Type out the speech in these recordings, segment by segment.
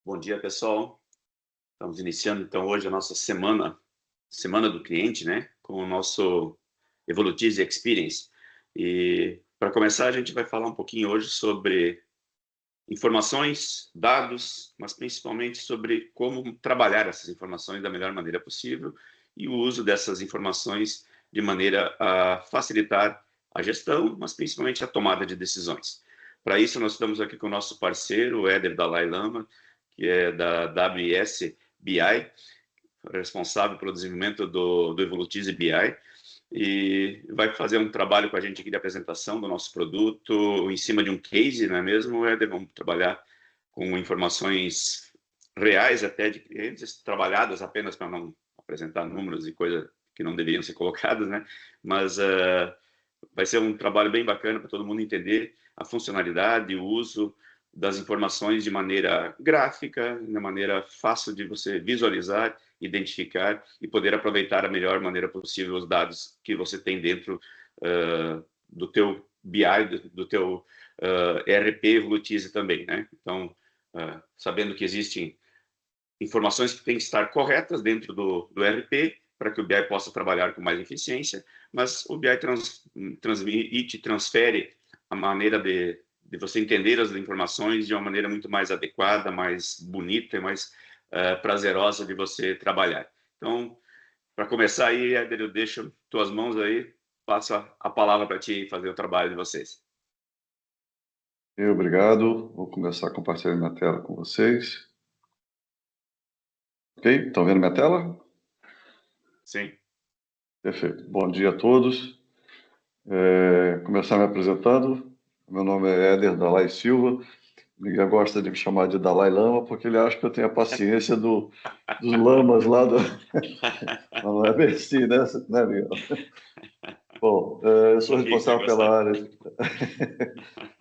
Bom dia, pessoal. Estamos iniciando então hoje a nossa semana do cliente, né, com o nosso Evolutize Experience. E para começar, a gente vai falar um pouquinho hoje sobre informações, dados, mas principalmente sobre como trabalhar essas informações da melhor maneira possível e o uso dessas informações de maneira a facilitar a gestão, mas principalmente a tomada de decisões. Para isso, nós estamos aqui com o nosso parceiro, o Éder Dalai Lama, que é da WS BI, responsável pelo desenvolvimento do Evolutize BI, e vai fazer um trabalho com a gente aqui de apresentação do nosso produto em cima de um case, não é mesmo, Éder? Vamos trabalhar com informações reais até de clientes, trabalhadas apenas para não apresentar números e coisas que não deveriam ser colocadas, né? Mas vai ser um trabalho bem bacana para todo mundo entender a funcionalidade e o uso das informações de maneira gráfica, de maneira fácil de você visualizar, identificar e poder aproveitar da melhor maneira possível os dados que você tem dentro do teu BI, do teu ERP Evolutize também, né? Então, sabendo que existem informações que têm que estar corretas dentro do ERP para que o BI possa trabalhar com mais eficiência, mas o BI transmite, transfere a maneira de você entender as informações de uma maneira muito mais adequada, mais bonita e mais prazerosa de você trabalhar. Então, para começar aí, Éder, eu deixo tuas mãos aí, passo a palavra para ti fazer o trabalho de vocês. Obrigado. Vou começar a compartilhar minha tela com vocês. Ok? Estão vendo minha tela? Sim. Perfeito. Bom dia a todos. Começar me apresentando. Meu nome é Éder Dalai Silva. Miguel gosta de me chamar de Dalai Lama porque ele acha que eu tenho a paciência dos lamas lá do... Não é bem assim, né, Miguel? Bom, eu sou O que você responsável gostar. pela área...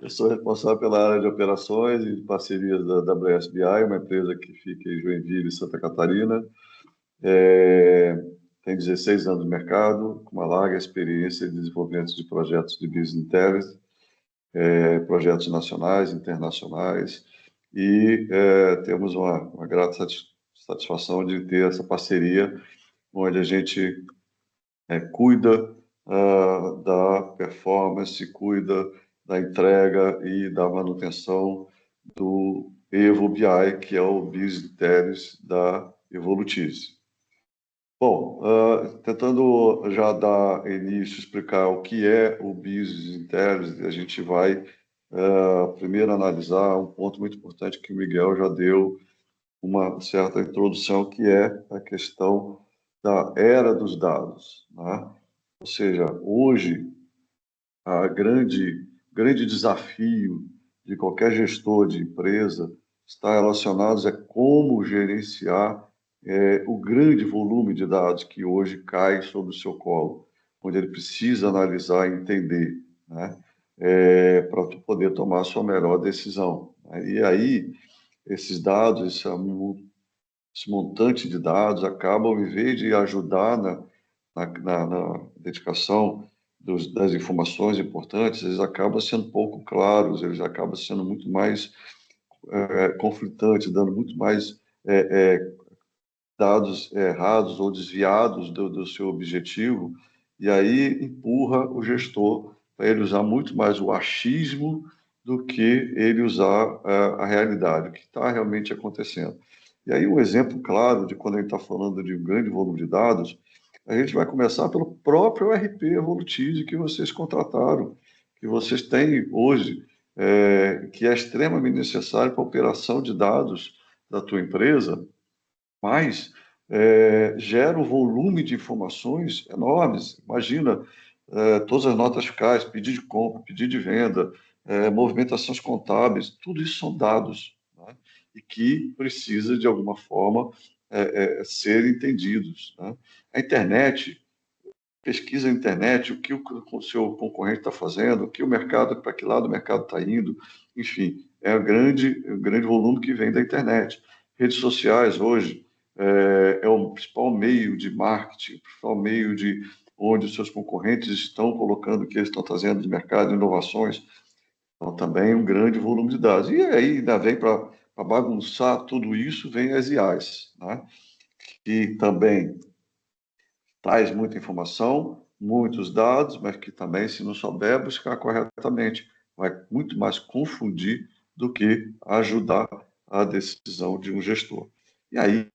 Eu sou responsável pela área de operações e parcerias da WSBI, uma empresa que fica em Joinville, Santa Catarina. Tem 16 anos de mercado, com uma larga experiência em desenvolvimento de projetos de business intelligence, projetos nacionais, internacionais, e temos uma grata satisfação de ter essa parceria, onde a gente cuida da performance, cuida da entrega e da manutenção do Evo BI, que é o Business Intelligence da Evolutize. Bom, tentando já dar início, explicar o que é o Business Intelligence, a gente vai primeiro analisar um ponto muito importante que o Miguel já deu uma certa introdução, que é a questão da era dos dados, né? Ou seja, hoje, a grande desafio de qualquer gestor de empresa está relacionado a como gerenciar o grande volume de dados que hoje cai sobre o seu colo, onde ele precisa analisar e entender, né? Para poder tomar a sua melhor decisão, né? E aí, esses dados, esse montante de dados acabam, em vez de ajudar na dedicação das informações importantes, eles acabam sendo pouco claros, eles acabam sendo muito mais conflitantes, dando muito mais dados errados ou desviados do seu objetivo, e aí empurra o gestor para ele usar muito mais o achismo do que ele usar a realidade, o que está realmente acontecendo. E aí um exemplo claro de quando a gente está falando de um grande volume de dados, a gente vai começar pelo próprio RP Evolutize que vocês contrataram, que vocês têm hoje, que é extremamente necessário para a operação de dados da tua empresa, mas gera um volume de informações enormes. Imagina todas as notas fiscais, pedido de compra, pedido de venda, movimentações contábeis, tudo isso são dados, né? E que precisa, de alguma forma, ser entendidos, né? A internet, pesquisa na internet, o que o seu concorrente está fazendo, o que o mercado, para que lado o mercado está indo, enfim, é um grande volume que vem da internet. Redes sociais hoje é o principal meio de marketing, o principal meio de onde os seus concorrentes estão colocando o que eles estão trazendo de mercado, inovações, então também um grande volume de dados. E aí ainda vem para para bagunçar tudo isso, vem as IAs, né? Que também traz muita informação, muitos dados, mas que também, se não souber buscar corretamente, vai muito mais confundir do que ajudar a decisão de um gestor. E aí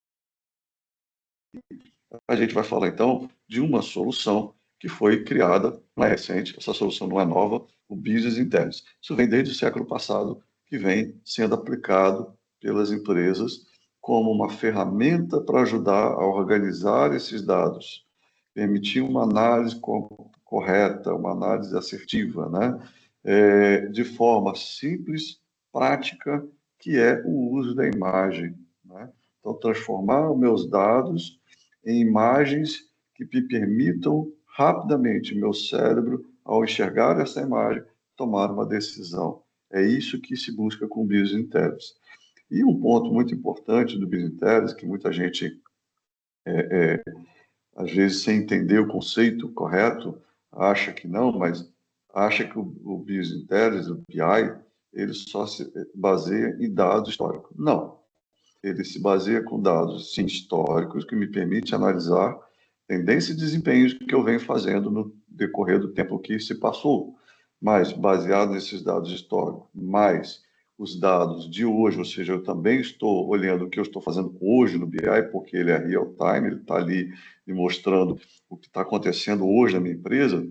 a gente vai falar, então, de uma solução que foi criada, não é recente, essa solução não é nova, o Business Intelligence. Isso vem desde o século passado, que vem sendo aplicado pelas empresas como uma ferramenta para ajudar a organizar esses dados, permitir uma análise correta, uma análise assertiva, né? De forma simples, prática, que é o uso da imagem, né? Então, transformar os meus dados em imagens que me permitam rapidamente, meu cérebro, ao enxergar essa imagem, tomar uma decisão. É isso que se busca com o Business Intelligence. E um ponto muito importante do Business Intelligence, que muita gente, às vezes, sem entender o conceito correto, acha que não, mas acha que o Business Intelligence, o BI, ele só se baseia em dados históricos. Não. Ele se baseia com dados, sim, históricos, que me permite analisar tendências e desempenhos que eu venho fazendo no decorrer do tempo que se passou. Mas, baseado nesses dados históricos, mais os dados de hoje, ou seja, eu também estou olhando o que eu estou fazendo hoje no BI, porque ele é real time, ele está ali me mostrando o que está acontecendo hoje na minha empresa.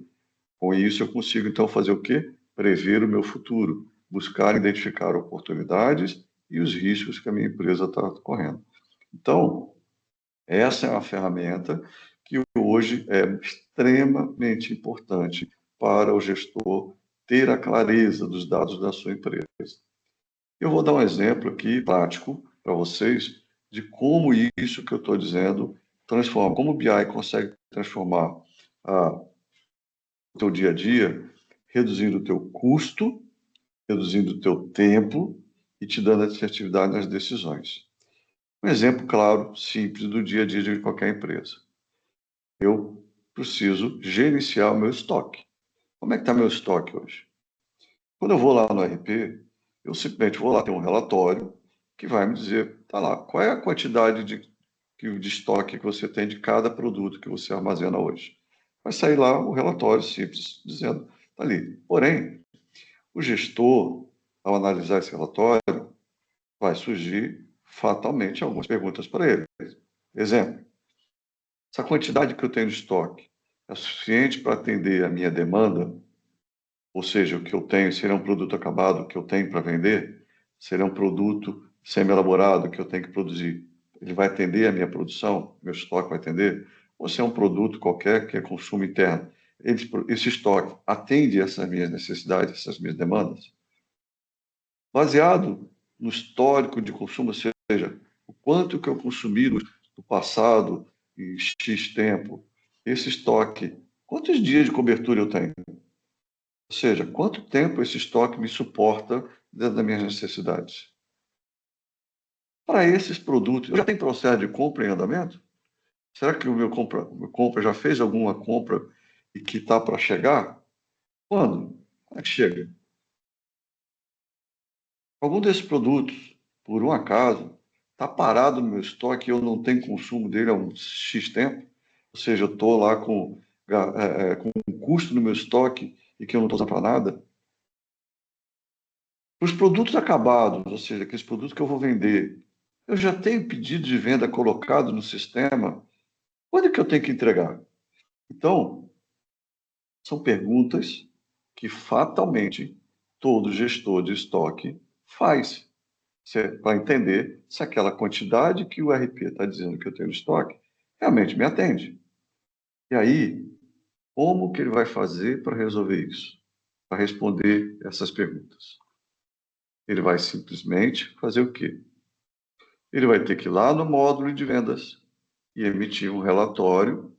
Com isso, eu consigo, então, fazer o quê? Prever o meu futuro, buscar identificar oportunidades e os riscos que a minha empresa está correndo. Então, essa é uma ferramenta que hoje é extremamente importante para o gestor ter a clareza dos dados da sua empresa. Eu vou dar um exemplo aqui prático para vocês de como isso que eu estou dizendo transforma, como o BI consegue transformar o teu dia a dia, reduzindo o teu custo, reduzindo o teu tempo e te dando assertividade nas decisões. Um exemplo claro, simples, do dia a dia de qualquer empresa. Eu preciso gerenciar o meu estoque. Como é que está meu estoque hoje? Quando eu vou lá no RP, eu simplesmente vou lá ter um relatório que vai me dizer, tá lá, qual é a quantidade de estoque que você tem de cada produto que você armazena hoje. Vai sair lá o relatório simples, dizendo, tá ali. Porém, o gestor, ao analisar esse relatório, vai surgir fatalmente algumas perguntas para ele. Exemplo, essa quantidade que eu tenho de estoque é suficiente para atender a minha demanda? Ou seja, o que eu tenho será um produto acabado que eu tenho para vender? Será um produto semi-elaborado que eu tenho que produzir? Ele vai atender a minha produção? Meu estoque vai atender? Ou se é um produto qualquer que é consumo interno? Esse estoque atende essas minhas necessidades, essas minhas demandas? Baseado no histórico de consumo, ou seja, o quanto que eu consumi no passado, em X tempo, esse estoque, quantos dias de cobertura eu tenho? Ou seja, quanto tempo esse estoque me suporta dentro das minhas necessidades? Para esses produtos, eu já tenho processo de compra em andamento? Será que o meu compra já fez alguma compra e que está para chegar? Quando? Quando é que chega? Algum desses produtos, por um acaso, está parado no meu estoque e eu não tenho consumo dele há um X tempo? Ou seja, eu estou lá com um custo no meu estoque e que eu não estou usando para nada? Os produtos acabados, ou seja, aqueles produtos que eu vou vender, eu já tenho pedido de venda colocado no sistema. Quando é que eu tenho que entregar? Então, são perguntas que fatalmente todo gestor de estoque faz, para entender se aquela quantidade que o RP está dizendo que eu tenho no estoque realmente me atende. E aí, como que ele vai fazer para resolver isso? Para responder essas perguntas? Ele vai simplesmente fazer o quê? Ele vai ter que ir lá no módulo de vendas e emitir um relatório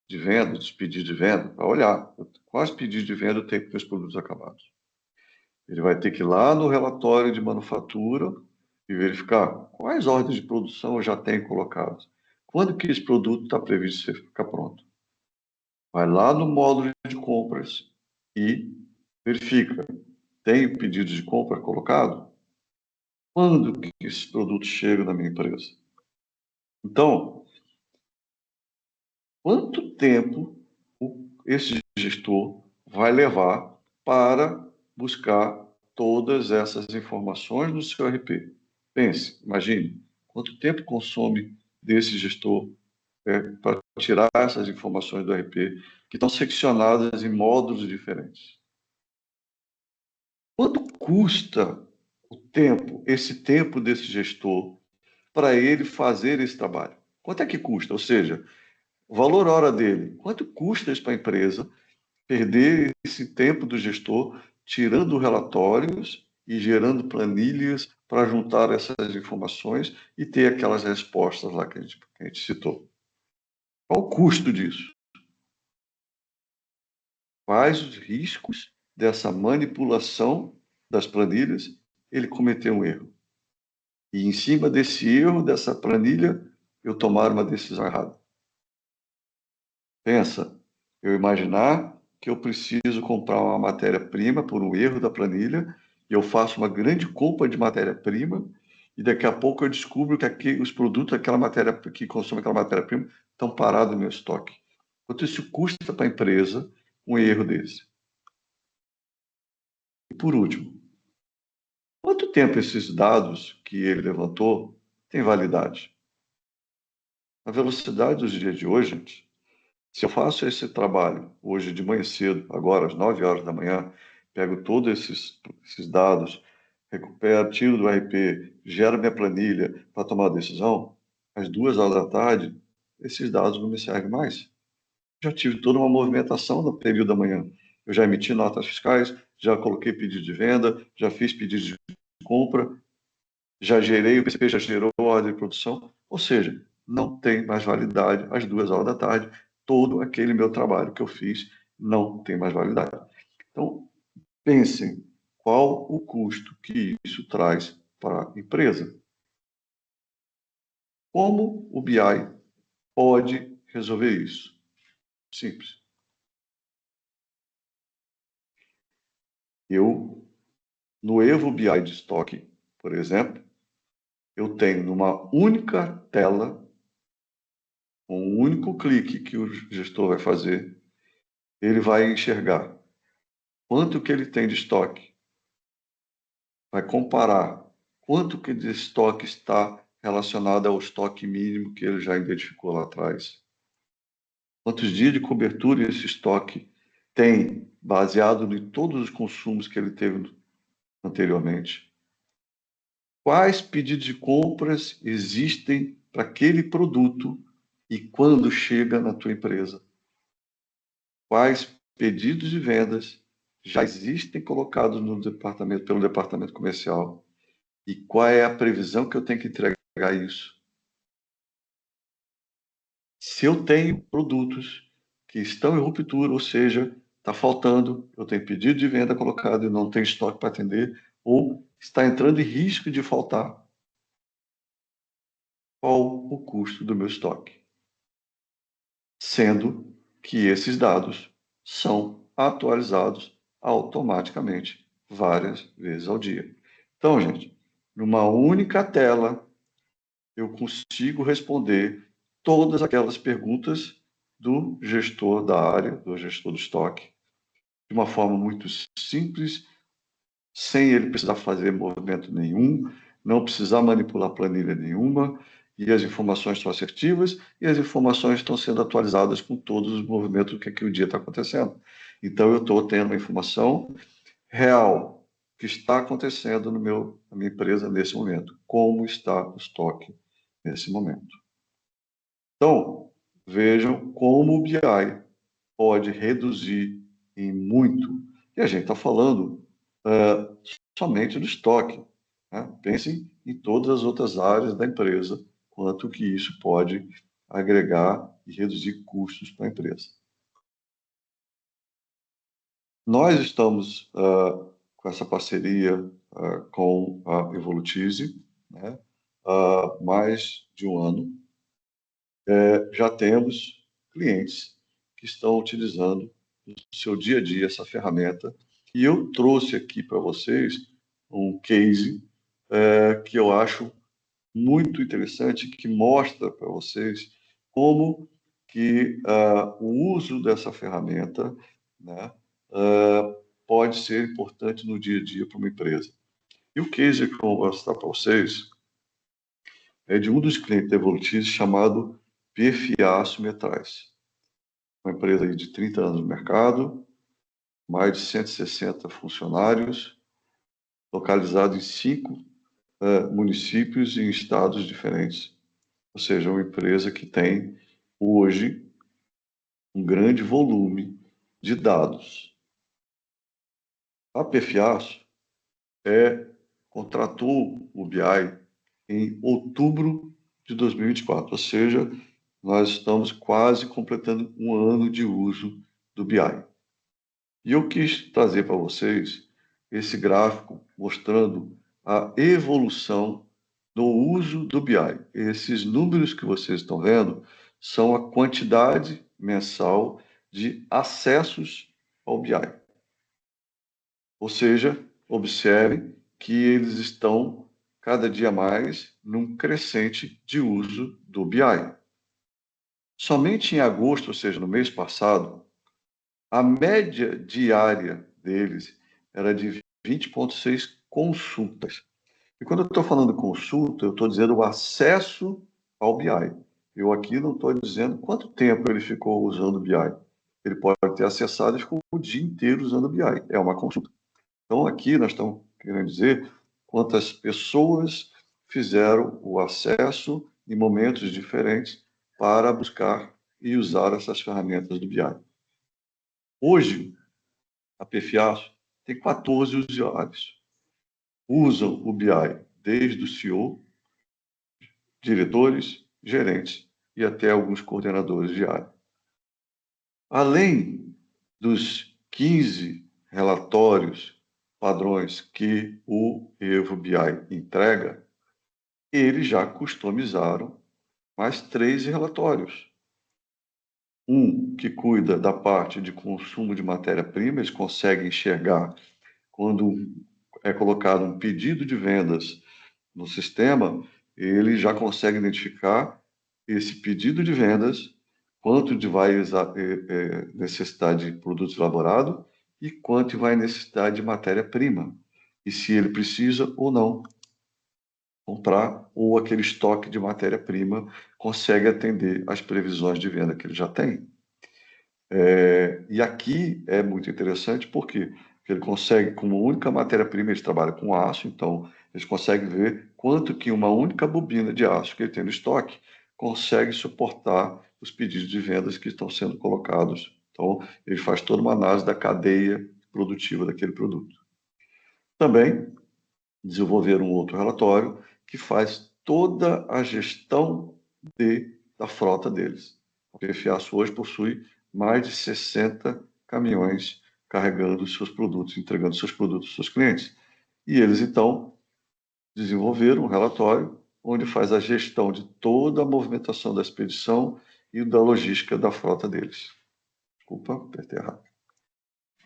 de venda, dos pedidos de venda, para olhar quais pedidos de venda eu tenho para os produtos acabados. Ele vai ter que ir lá no relatório de manufatura e verificar quais ordens de produção eu já tenho colocadas. Quando que esse produto está previsto ficar pronto? Vai lá no módulo de compras e verifica. Tem pedido de compra colocado? quando que esse produto chega na minha empresa? Então, quanto tempo esse gestor vai levar para buscar todas essas informações no seu RP? Pense, imagine, quanto tempo consome desse gestor para tirar essas informações do RP, que estão seccionadas em módulos diferentes. Quanto custa o tempo, esse tempo desse gestor, para ele fazer esse trabalho? Quanto é que custa? Ou seja, o valor hora dele, quanto custa isso para a empresa perder esse tempo do gestor tirando relatórios e gerando planilhas para juntar essas informações e ter aquelas respostas lá que a gente citou? Qual o custo disso? Quais os riscos dessa manipulação das planilhas? Ele cometeu um erro. E em cima desse erro, dessa planilha, eu tomar uma decisão errada. Pensa, eu imaginar que eu preciso comprar uma matéria-prima por um erro da planilha, e eu faço uma grande compra de matéria-prima, e daqui a pouco eu descubro que os produtos daquela matéria que consomem aquela matéria-prima estão parados no meu estoque. Quanto isso custa para a empresa um erro desse? E por último, quanto tempo esses dados que ele levantou têm validade? A velocidade dos dias de hoje, gente, se eu faço esse trabalho hoje de manhã cedo, agora às 9 horas da manhã, pego todos esses dados, recupero, tiro do RP, gero minha planilha para tomar a decisão, às 2 horas da tarde, esses dados não me servem mais. Já tive toda uma movimentação no período da manhã. Eu já emiti notas fiscais, já coloquei pedido de venda, já fiz pedido de compra, já gerei, o PCP já gerou ordem de produção, ou seja, não tem mais validade às 2 horas da tarde, todo aquele meu trabalho que eu fiz não tem mais validade. Então, pensem qual o custo que isso traz para a empresa. Como o BI pode resolver isso? Simples. No Evo BI de estoque, por exemplo, eu tenho numa única tela, um único clique que o gestor vai fazer, ele vai enxergar quanto que ele tem de estoque, vai comparar quanto que de estoque está relacionado ao estoque mínimo que ele já identificou lá atrás, quantos dias de cobertura esse estoque tem, baseado em todos os consumos que ele teve anteriormente, quais pedidos de compras existem para aquele produto e quando chega na tua empresa, quais pedidos de vendas já existem colocados no departamento, pelo departamento comercial, e qual é a previsão que eu tenho que entregar isso. Se eu tenho produtos que estão em ruptura, ou seja, está faltando, eu tenho pedido de venda colocado e não tenho estoque para atender, ou está entrando em risco de faltar, qual o custo do meu estoque? Sendo que esses dados são atualizados automaticamente várias vezes ao dia. Então, gente, numa única tela, eu consigo responder todas aquelas perguntas do gestor da área, do gestor do estoque, de uma forma muito simples, sem ele precisar fazer movimento nenhum, não precisar manipular planilha nenhuma, e as informações estão assertivas e as informações estão sendo atualizadas com todos os movimentos do que o dia está acontecendo. Então, eu estou tendo uma informação real que está acontecendo na minha empresa nesse momento. Como está o estoque nesse momento. Então, vejam como o BI pode reduzir em muito. E a gente está falando somente do estoque. Né? Pensem em todas as outras áreas da empresa, quanto que isso pode agregar e reduzir custos para a empresa. Nós estamos com essa parceria com a Evolutize, né? Há mais de um ano. Já temos clientes que estão utilizando no seu dia a dia essa ferramenta. E eu trouxe aqui para vocês um case que eu acho muito interessante, que mostra para vocês como que o uso dessa ferramenta, né, pode ser importante no dia a dia para uma empresa. E o case que eu vou mostrar para vocês é de um dos clientes da Evolutis chamado PFA Metrais, uma empresa aí de 30 anos no mercado, mais de 160 funcionários, localizado em 5 municípios e em estados diferentes. Ou seja, uma empresa que tem hoje um grande volume de dados. A Perfiaço contratou o BI em outubro de 2024, ou seja, nós estamos quase completando um ano de uso do BI. E eu quis trazer para vocês esse gráfico mostrando a evolução do uso do BI. Esses números que vocês estão vendo são a quantidade mensal de acessos ao BI. Ou seja, observe que eles estão cada dia mais num crescente de uso do BI. Somente em agosto, ou seja, no mês passado, a média diária deles era de 20,6 consultas. E quando eu estou falando consulta, eu estou dizendo o acesso ao BI. Eu aqui não estou dizendo quanto tempo ele ficou usando o BI. Ele pode ter acessado e ficou o dia inteiro usando o BI. É uma consulta. Então, aqui nós estamos querendo dizer quantas pessoas fizeram o acesso em momentos diferentes para buscar e usar essas ferramentas do BI. Hoje, a Perfiaço tem 14 usuários. Usam o BI desde o CEO, diretores, gerentes e até alguns coordenadores de área. Além dos 15 relatórios padrões que o Evo BI entrega, eles já customizaram mais 3 relatórios. Um que cuida da parte de consumo de matéria-prima, eles conseguem enxergar quando é colocado um pedido de vendas no sistema, ele já consegue identificar esse pedido de vendas, quanto vai necessitar de produtos elaborados e quanto vai necessitar de matéria-prima. E se ele precisa ou não comprar, ou aquele estoque de matéria-prima consegue atender às previsões de venda que ele já tem. E aqui é muito interessante porque ele consegue, como única matéria-prima, ele trabalha com aço, então eles conseguem ver quanto que uma única bobina de aço que ele tem no estoque consegue suportar os pedidos de vendas que estão sendo colocados. Então, ele faz toda uma análise da cadeia produtiva daquele produto. Também desenvolveram um outro relatório que faz toda a gestão da frota deles. O PFAço hoje possui mais de 60 caminhões carregando seus produtos, entregando seus produtos aos seus clientes. E eles, então, desenvolveram um relatório onde faz a gestão de toda a movimentação da expedição e da logística da frota deles. Desculpa, apertei errado.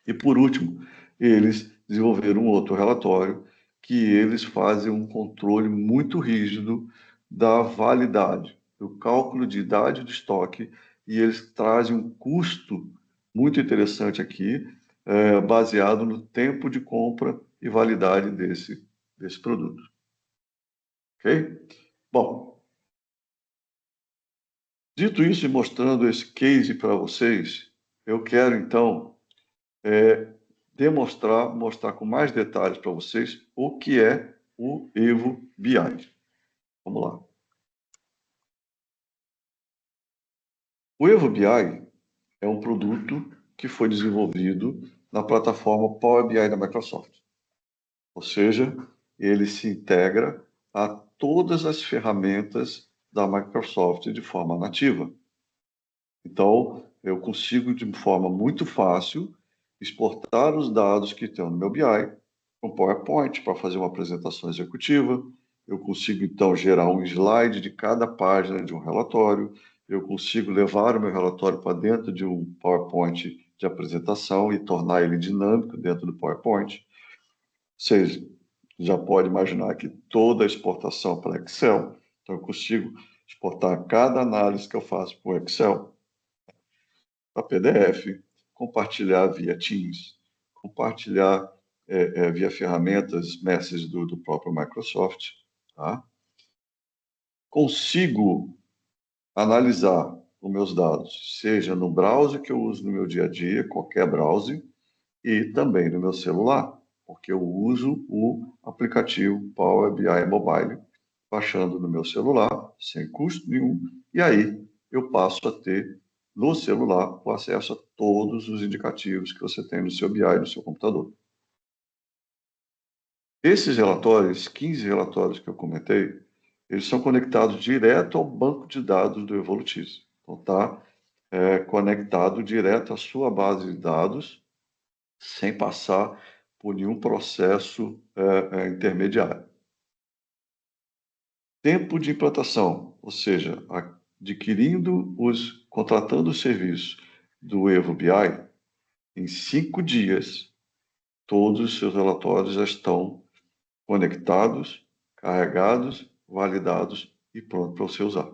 E, por último, eles desenvolveram um outro relatório que eles fazem um controle muito rígido da validade, do cálculo de idade de estoque, e eles trazem um custo muito interessante aqui, baseado no tempo de compra e validade desse produto. Ok? Bom, dito isso e mostrando esse case para vocês, eu quero, então, mostrar com mais detalhes para vocês o que é o Evo BI. Vamos lá. O Evo BI é um produto que foi desenvolvido na plataforma Power BI da Microsoft. Ou seja, ele se integra a todas as ferramentas da Microsoft de forma nativa. Então, eu consigo, de forma muito fácil, exportar os dados que estão no meu BI com PowerPoint para fazer uma apresentação executiva. Eu consigo, então, gerar um slide de cada página de um relatório. Eu consigo levar o meu relatório para dentro de um PowerPoint de apresentação e tornar ele dinâmico dentro do PowerPoint. Ou seja, já pode imaginar que toda a exportação para Excel, então eu consigo exportar cada análise que eu faço para o Excel, para PDF, compartilhar via Teams, compartilhar via ferramentas Message do próprio Microsoft, tá? Consigo analisar os meus dados, seja no browser que eu uso no meu dia a dia, qualquer browser, e também no meu celular, porque eu uso o aplicativo Power BI Mobile, baixando no meu celular, sem custo nenhum, e aí eu passo a ter no celular o acesso a todos os indicativos que você tem no seu BI, no seu computador. Esses relatórios, 15 relatórios que eu comentei, eles são conectados direto ao banco de dados do Evolutize. Então, está conectado direto à sua base de dados, sem passar por nenhum processo intermediário. Tempo de implantação, ou seja, contratando o serviço do Evo BI, em 5 dias, todos os seus relatórios já estão conectados, carregados, validados e prontos para você usar.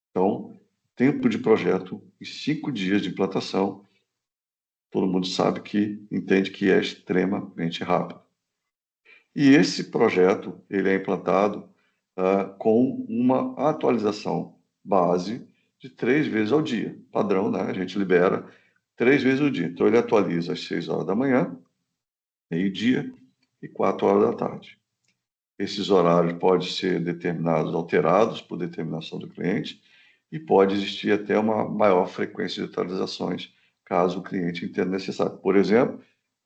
Então, tempo de projeto em 5 dias de implantação, todo mundo sabe que entende que é extremamente rápido. E esse projeto ele é implantado com uma atualização base de 3 vezes ao dia. Padrão, né? A gente libera 3 vezes ao dia. Então, ele atualiza às 6 horas da manhã, meio-dia e 4 horas da tarde. Esses horários podem ser determinados, alterados por determinação do cliente, e pode existir até uma maior frequência de atualizações, caso o cliente entenda necessário. Por exemplo,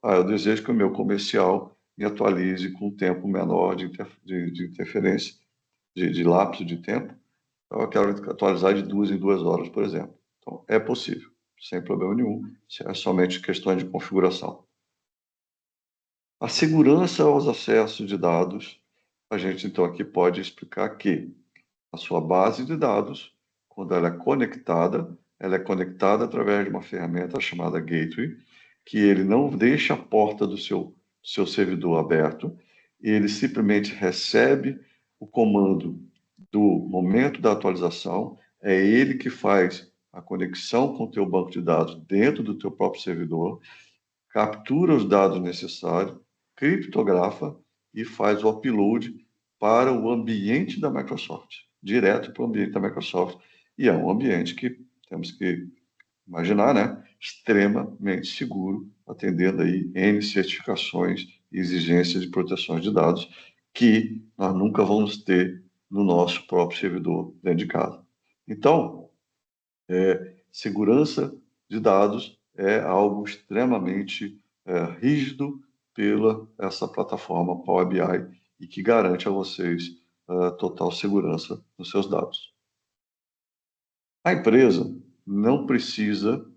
eu desejo que o meu comercial me atualize com um tempo menor de interferência, de lapso de tempo. Então, eu quero atualizar de 2 em 2 horas, por exemplo. Então, é possível, sem problema nenhum, é somente questão de configuração. A segurança aos acessos de dados, a gente então aqui pode explicar que a sua base de dados, quando ela é conectada através de uma ferramenta chamada Gateway, que ele não deixa a porta do seu servidor aberto, ele simplesmente recebe o comando do momento da atualização, é ele que faz a conexão com o teu banco de dados dentro do teu próprio servidor, captura os dados necessários, criptografa e faz o upload para o ambiente da Microsoft, direto para o ambiente da Microsoft. E é um ambiente que temos que imaginar, né? Extremamente seguro, atendendo aí N certificações e exigências de proteção de dados que nós nunca vamos ter no nosso próprio servidor dentro de casa. Então, segurança de dados é algo extremamente rígido pela essa plataforma Power BI e que garante a vocês total segurança nos seus dados. A empresa não precisa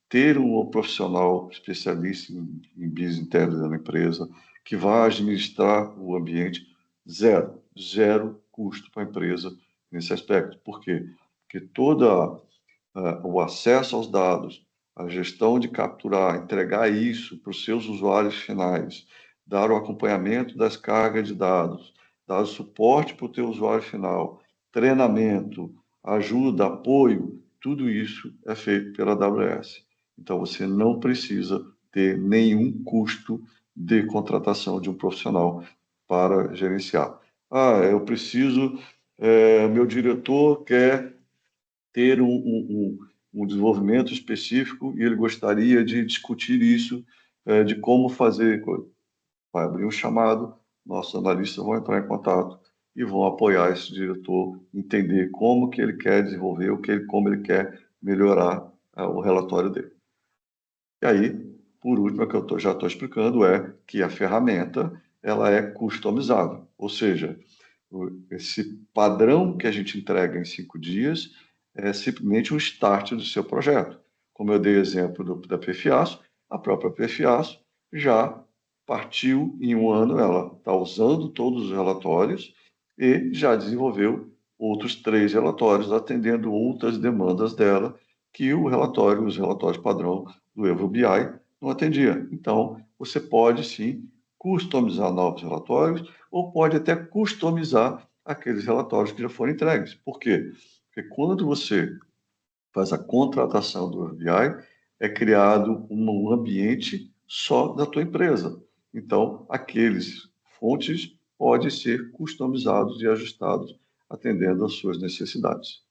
ter um profissional especialista em Business Intelligence na empresa que vá administrar o ambiente. Zero custo para a empresa nesse aspecto. Por quê? Porque todo o acesso aos dados, a gestão de capturar, entregar isso para os seus usuários finais, dar o acompanhamento das cargas de dados, dar o suporte para o teu usuário final, treinamento, ajuda, apoio, tudo isso é feito pela AWS. Então, você não precisa ter nenhum custo de contratação de um profissional para gerenciar. Eu preciso, meu diretor quer ter um desenvolvimento específico e ele gostaria de discutir isso, de como fazer. Vai abrir um chamado, nossos analistas vão entrar em contato e vão apoiar esse diretor, entender como que ele quer desenvolver, como ele quer melhorar o relatório dele. E aí, por último, o que eu já estou explicando é que a ferramenta ela é customizável, ou seja, esse padrão que a gente entrega em 5 dias é simplesmente um start do seu projeto. Como eu dei exemplo da Perfiaço, a própria Perfiaço já partiu em um ano, ela está usando todos os relatórios e já desenvolveu outros 3 relatórios, atendendo outras demandas dela, que os relatórios padrão do Evo BI não atendia. Então, você pode sim customizar novos relatórios ou pode até customizar aqueles relatórios que já foram entregues. Por quê? Porque quando você faz a contratação do BI, é criado um ambiente só da tua empresa. Então, aqueles fontes podem ser customizados e ajustados atendendo às suas necessidades.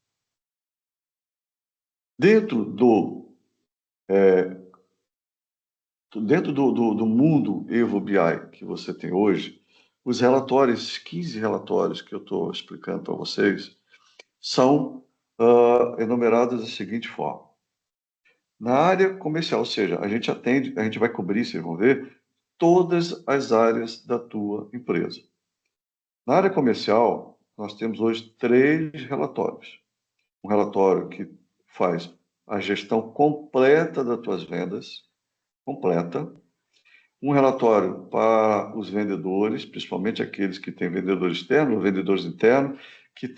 Dentro do, dentro do mundo Evo BI que você tem hoje, os relatórios, 15 relatórios que eu estou explicando para vocês, são enumerados da seguinte forma. Na área comercial, ou seja, a gente atende, a gente vai cobrir, vocês vão ver, todas as áreas da tua empresa. Na área comercial, nós temos hoje 3 relatórios. Um relatório que faz a gestão completa das tuas vendas, completa. Um relatório para os vendedores, principalmente aqueles que têm vendedor externo ou vendedores internos, que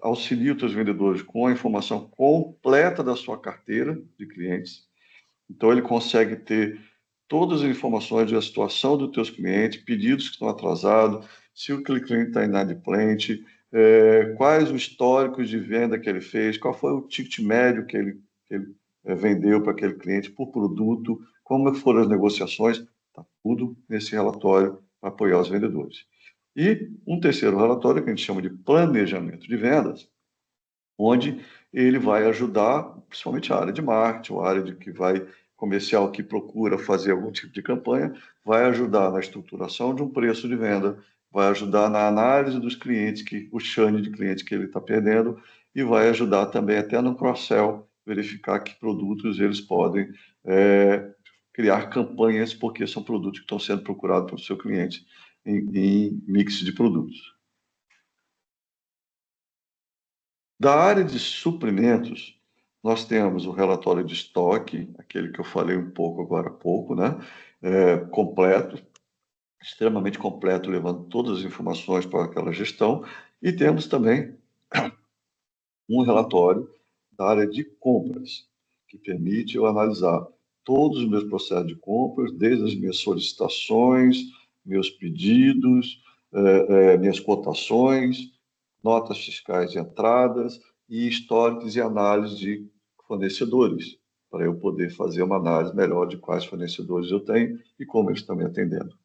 auxilia os teus vendedores com a informação completa da sua carteira de clientes. Então, ele consegue ter todas as informações da situação dos teus clientes, pedidos que estão atrasados, se o cliente está inadimplente, quais os históricos de venda que ele fez, qual foi o ticket médio que ele vendeu para aquele cliente por produto, como foram as negociações, está tudo nesse relatório para apoiar os vendedores. E um terceiro relatório que a gente chama de planejamento de vendas, onde ele vai ajudar, principalmente a área de marketing, a área de que vai comercial que procura fazer algum tipo de campanha, vai ajudar na estruturação de um preço de venda, vai ajudar na análise dos clientes, o churn de clientes que ele está perdendo, e vai ajudar também até no cross-sell, verificar que produtos eles podem criar campanhas, porque são produtos que estão sendo procurados pelo seu cliente em mix de produtos. Da área de suprimentos, nós temos o relatório de estoque, aquele que eu falei um pouco agora há pouco, né? Completo, extremamente completo, levando todas as informações para aquela gestão. E temos também um relatório da área de compras, que permite eu analisar todos os meus processos de compras, desde as minhas solicitações, meus pedidos, minhas cotações, notas fiscais de entradas e históricos e análise de fornecedores, para eu poder fazer uma análise melhor de quais fornecedores eu tenho e como eles estão me atendendo.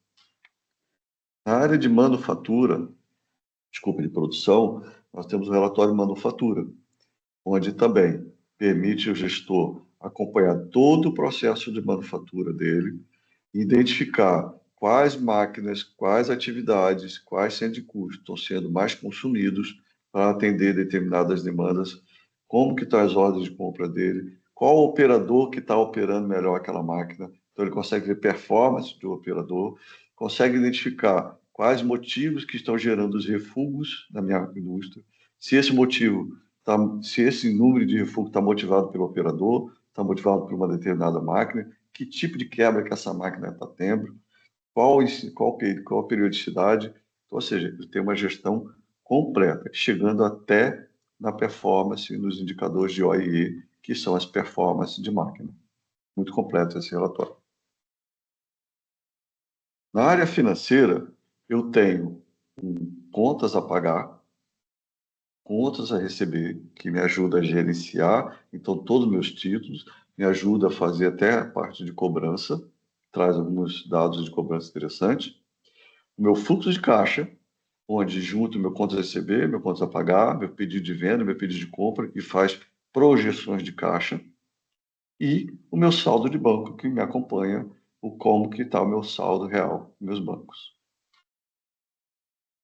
Na área de manufatura, de produção, nós temos o relatório de manufatura, onde também permite o gestor acompanhar todo o processo de manufatura dele, identificar quais máquinas, quais atividades, quais centros de custo estão sendo mais consumidos para atender determinadas demandas, como que estão as ordens de compra dele, qual operador que está operando melhor aquela máquina. Então, ele consegue ver performance do operador, consegue identificar quais motivos que estão gerando os refugos na minha indústria, se esse motivo, se esse número de refugos está motivado pelo operador, está motivado por uma determinada máquina, que tipo de quebra que essa máquina está tendo, qual a periodicidade. Então, ou seja, ele tem uma gestão completa, chegando até na performance, nos indicadores de OIE, que são as performances de máquina. Muito completo esse relatório. Na área financeira, eu tenho contas a pagar, contas a receber, que me ajuda a gerenciar, então, todos os meus títulos, me ajuda a fazer até a parte de cobrança, traz alguns dados de cobrança interessantes. O meu fluxo de caixa, onde junto meu contas a receber, meu contas a pagar, meu pedido de venda, meu pedido de compra, e faz projeções de caixa. E o meu saldo de banco, que me acompanha o como que está o meu saldo real nos meus bancos.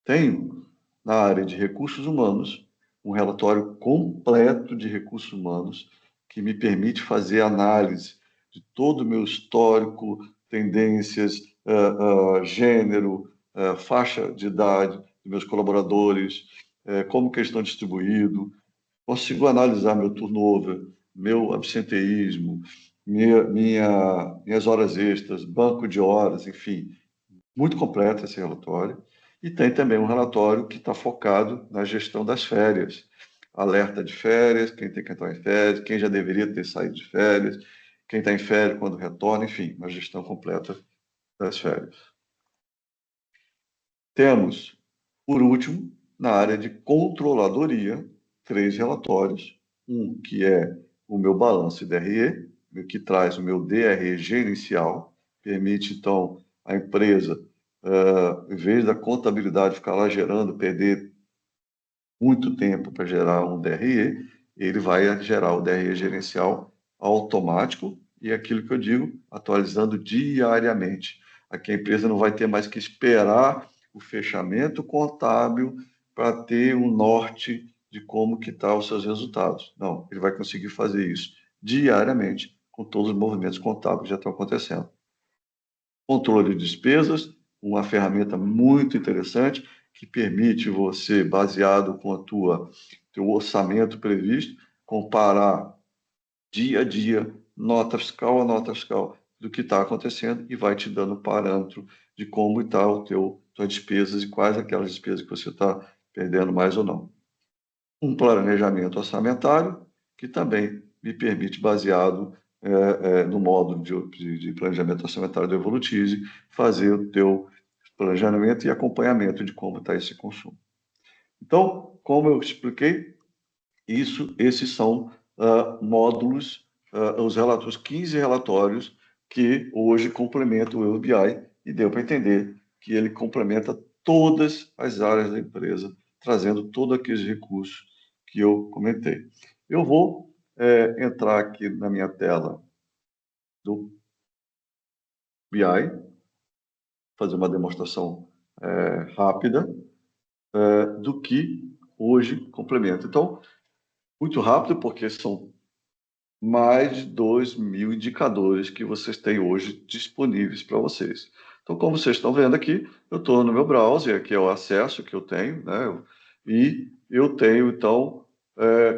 Tenho, na área de recursos humanos, um relatório completo de recursos humanos que me permite fazer análise de todo o meu histórico, tendências, gênero, faixa de idade dos meus colaboradores, como que eles estão distribuídos. Consigo analisar meu turnover, meu absenteísmo, minhas horas extras, banco de horas, enfim. Muito completo esse relatório. E tem também um relatório que está focado na gestão das férias. Alerta de férias, quem tem que entrar em férias, quem já deveria ter saído de férias, quem está em férias quando retorna, enfim, uma gestão completa das férias. Temos, por último, na área de controladoria, 3 relatórios. Um que é o meu balanço DRE, que traz o meu DRE gerencial, permite, então, a empresa, em vez da contabilidade ficar lá gerando, perder muito tempo para gerar um DRE, ele vai gerar o DRE gerencial automático e aquilo que eu digo, atualizando diariamente. Aqui a empresa não vai ter mais que esperar o fechamento contábil para ter um norte de como que estão os seus resultados. Não, ele vai conseguir fazer isso diariamente com todos os movimentos contábeis que já estão acontecendo. Controle de despesas, uma ferramenta muito interessante que permite você, baseado com teu orçamento previsto, comparar dia a dia, nota fiscal a nota fiscal, do que está acontecendo e vai te dando parâmetro de como está tuas despesas e quais aquelas despesas que você está perdendo mais ou não. Um planejamento orçamentário que também me permite, baseado no módulo de planejamento orçamentário do Evolutize, fazer o teu planejamento e acompanhamento de como está esse consumo. Então, como eu expliquei, esses são módulos, os 15 relatórios que hoje complementam o EUBI e deu para entender que ele complementa todas as áreas da empresa, trazendo todos aqueles recursos que eu comentei. Eu vou entrar aqui na minha tela do BI, fazer uma demonstração rápida do que hoje complementa. Então, muito rápido, porque são mais de 2.000 indicadores que vocês têm hoje disponíveis para vocês. Então, como vocês estão vendo aqui, eu estou no meu browser, que é o acesso que eu tenho, né? E eu tenho, então,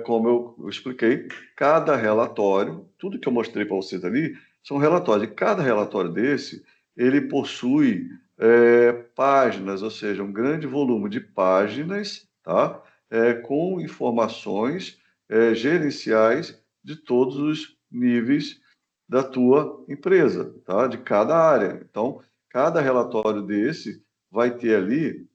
como eu expliquei, cada relatório, tudo que eu mostrei para vocês ali, são relatórios. E cada relatório desse, ele possui páginas, ou seja, um grande volume de páginas, tá? Com informações gerenciais de todos os níveis da tua empresa, tá? De cada área. Então, cada relatório desse vai ter ali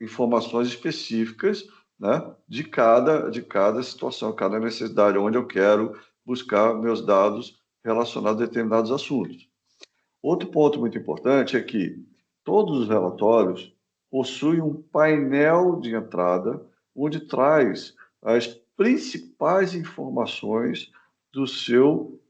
informações específicas, né, de cada situação, cada necessidade, onde eu quero buscar meus dados relacionados a determinados assuntos. Outro ponto muito importante é que todos os relatórios possuem um painel de entrada onde traz as principais informações do seu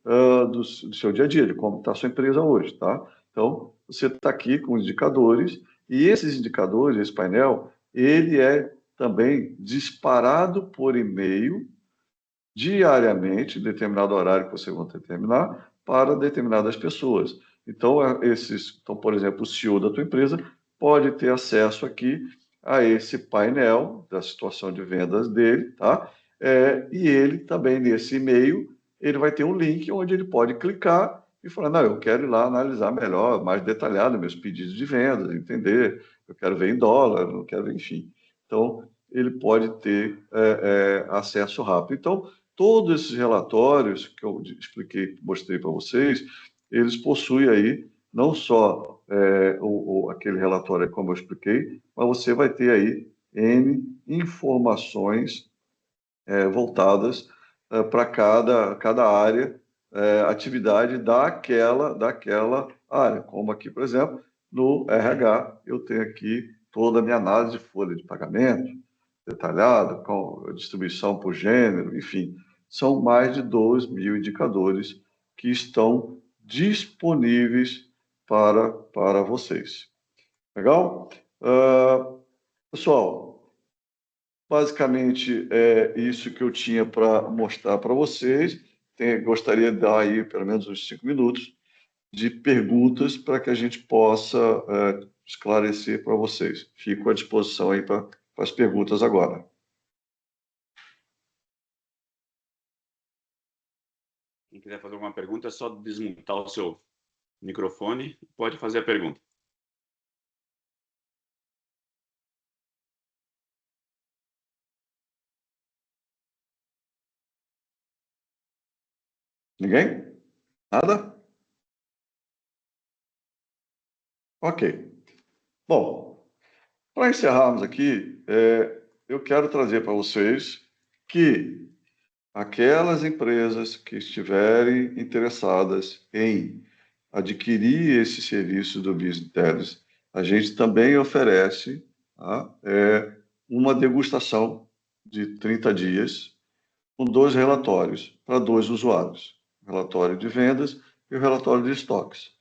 dia a dia, de como está a sua empresa hoje, tá? Então, você está aqui com indicadores e esses indicadores, esse painel, ele é também disparado por e-mail diariamente, determinado horário que você vai determinar, para determinadas pessoas. Então, por exemplo, o CEO da tua empresa pode ter acesso aqui a esse painel da situação de vendas dele, tá? E ele também, nesse e-mail, ele vai ter um link onde ele pode clicar e falar, não, eu quero ir lá analisar melhor, mais detalhado, meus pedidos de vendas, entender, eu quero ver em dólar, eu quero ver, enfim. Então, ele pode ter acesso rápido. Então, todos esses relatórios que eu expliquei, mostrei para vocês, eles possuem aí não só aquele relatório, como eu expliquei, mas você vai ter aí N informações voltadas para cada área, atividade daquela área. Como aqui, por exemplo, no RH, eu tenho aqui toda a minha análise de folha de pagamento, detalhada, com distribuição por gênero, enfim, são mais de 2.000 indicadores que estão disponíveis para vocês. Legal? Pessoal, basicamente é isso que eu tinha para mostrar para vocês. Gostaria de dar aí pelo menos uns 5 minutos de perguntas para que a gente possa esclarecer para vocês. Fico à disposição aí para as perguntas agora. Quem quiser fazer alguma pergunta, é só desmutar o seu microfone e pode fazer a pergunta. Ninguém? Nada? Ok. Bom, para encerrarmos aqui, eu quero trazer para vocês que aquelas empresas que estiverem interessadas em adquirir esse serviço do Business Intelligence, a gente também oferece, tá, uma degustação de 30 dias com 2 relatórios para 2 usuários, o relatório de vendas e o relatório de estoques.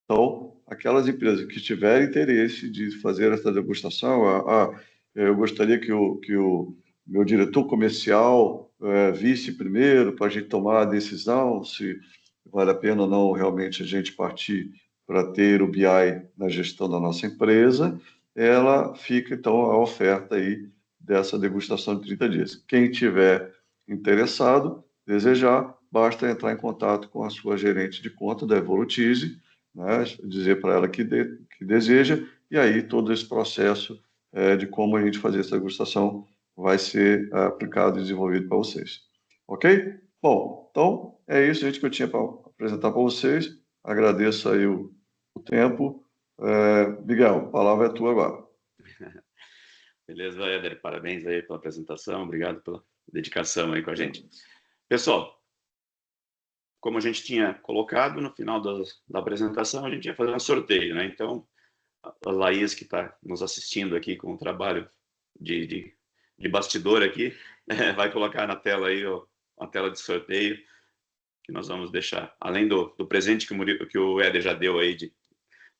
Então, aquelas empresas que tiverem interesse de fazer essa degustação, eu gostaria que o meu diretor comercial visse primeiro para a gente tomar a decisão se vale a pena ou não realmente a gente partir para ter o BI na gestão da nossa empresa, ela fica, então, a oferta aí dessa degustação de 30 dias. Quem tiver interessado, desejar, basta entrar em contato com a sua gerente de conta da Evolutize, né, dizer para ela que deseja, e aí todo esse processo de como a gente fazer essa degustação vai ser aplicado e desenvolvido para vocês. Ok? Bom, então é isso, gente, que eu tinha para apresentar para vocês. Agradeço aí o tempo. Miguel, a palavra é tua agora. Beleza, Éder? Parabéns aí pela apresentação, obrigado pela dedicação aí com a gente. Pessoal, como a gente tinha colocado no final da apresentação, a gente ia fazer um sorteio, né? Então, a Laís, que está nos assistindo aqui com o trabalho de bastidor aqui, vai colocar na tela aí a tela de sorteio, que nós vamos deixar, além do presente que o Éder já deu aí de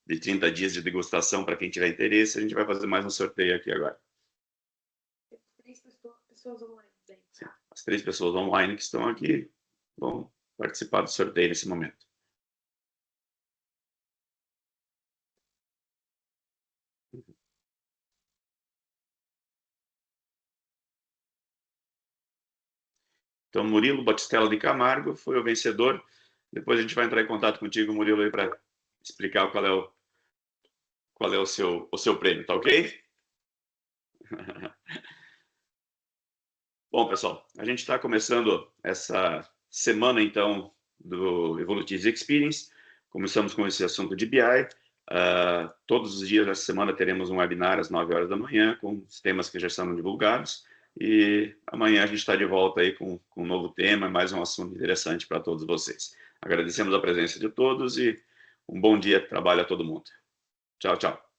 30 dias de degustação para quem tiver interesse, a gente vai fazer mais um sorteio aqui agora. Pessoas online. Sim, as 3 pessoas online que estão aqui vão participar do sorteio nesse momento. Então, Murilo Batistella de Camargo foi o vencedor. Depois a gente vai entrar em contato contigo, Murilo, aí para explicar qual é o seu prêmio, tá ok? Bom, pessoal, a gente está começando essa semana, então, do Evolutize Experience. Começamos com esse assunto de BI. Todos os dias da semana teremos um webinar às 9 horas da manhã, com os temas que já estão divulgados. E amanhã a gente está de volta aí com um novo tema, mais um assunto interessante para todos vocês. Agradecemos a presença de todos e um bom dia de trabalho a todo mundo. Tchau, tchau.